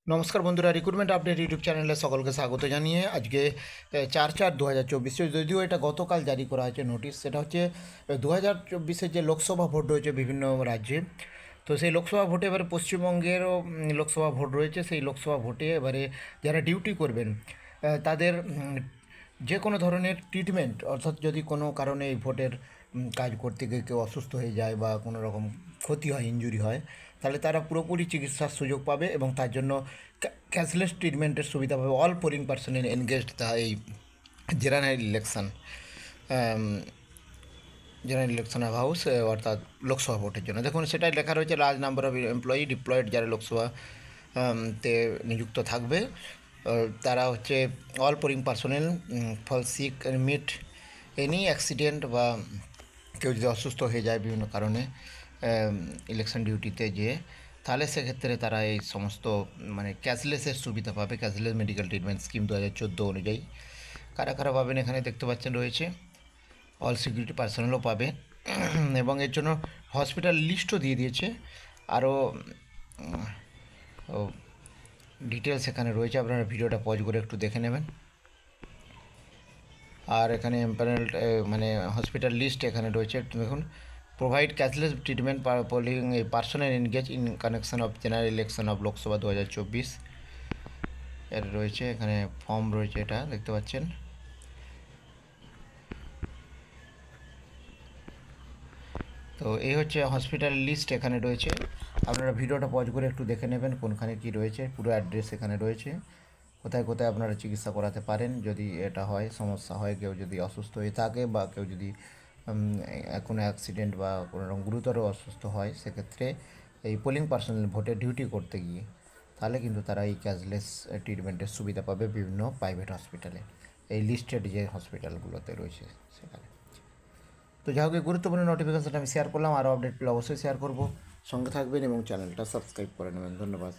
নমস্কার বন্ধুরা, recruitment update YouTube চ্যানেলে সকলকে স্বাগত জানিয়ে আজকে 4/4/2024, যদিও এটা গতকাল জারি করা হয়েছে নোটিশ। সেটা হচ্ছে 2024-এর যে লোকসভা ভোট রয়েছে বিভিন্ন রাজ্যে। তো সেই লোকসভা ভোটে এবারে পশ্চিমবঙ্গেরও লোকসভা ভোট রয়েছে। সেই লোকসভা ভোটে এবারে যারা ডিউটি করবেন তাদের যে কোনো ধরনের ট্রিটমেন্ট, অর্থাৎ যদি কোনো কারণে এই ভোটের কাজ করতে গিয়ে কেউ অসুস্থ হয়ে যায় বা কোনো রকম ক্ষতি হয়, ইনজুরি হয়, তাহলে তারা পুরোপুরি চিকিৎসার সুযোগ পাবে এবং তার জন্য ক্যাশলেস ট্রিটমেন্টের সুবিধা পাবে। অল পোলিং পার্সন এনগেজড তা এই general election general election of house, অর্থাৎ লোকসভা ভোটের জন্য। দেখুন, সেটাই লেখা রয়েছে, large number of employee diploid, যারা লোকসভা তে নিযুক্ত থাকবে তারা হচ্ছে অল পোলিং পার্সোনেল ফল সিক মিট এনি অ্যাক্সিডেন্ট, বা কেউ যদি অসুস্থ হয়ে যায় বিভিন্ন কারণে ইলেকশন ডিউটিতে যেয়ে, তাহলে সেক্ষেত্রে তারা এই সমস্ত ক্যাশলেসের সুবিধা পাবে। ক্যাশলেস মেডিকেল ট্রিটমেন্ট স্কিম 2014 অনুযায়ী কারা কারা পাবেন এখানে দেখতে পাচ্ছেন রয়েছে। অল সিকিউরিটি পার্সোনালও পাবে এবং এর জন্য হসপিটাল লিস্টও দিয়ে দিয়েছে। আরও ডিটেলস এখানে রয়েছে, আপনারা ভিডিওটা পজ করে একটু দেখে নেবেন। আর এখানে এমপ্যানেলড হসপিটাল লিস্ট এখানে রয়েছে, দেখুন। Provide cashless treatment polling personal engage in connection off general election of Lok Sabha 2024 এর রয়েছে এখানে ফর্ম রয়েছে, এটা দেখতে পাচ্ছেন। তো এই হচ্ছে হসপিটাল লিস্ট এখানে রয়েছে, আপনারা ভিডিওটা পজ করে একটু দেখে নেবেন কোনখানে কি রয়েছে। পুরো অ্যাড্রেস এখানে রয়েছে, কোথায় কোথায় আপনারা চিকিৎসা করাতে পারেন যদি এটা হয়, সমস্যা হয়, কেউ যদি অসুস্থ হয়ে থাকে বা কেউ যদি কোনো অ্যাক্সিডেন্ট বা কোনো রকম গুরুতর অসুস্থ হয়, সেক্ষেত্রে এই পোলিং পার্সোনাল ভোটে ডিউটি করতে গিয়ে, তাহলে কিন্তু তারা এই ক্যাশলেস ট্রিটমেন্টের সুবিধা পাবে বিভিন্ন প্রাইভেট হসপিটালে, এই লিস্টেড যে হসপিটালগুলোতে রয়েছে সেখানে। তো যাই হোক, এই গুরুত্বপূর্ণ নোটিফিকেশনটা আমি শেয়ার করলাম, আরও আপডেট পেলে অবশ্যই শেয়ার করব। সঙ্গে থাকবেন এবং চ্যানেলটা সাবস্ক্রাইব করে নেবেন। ধন্যবাদ।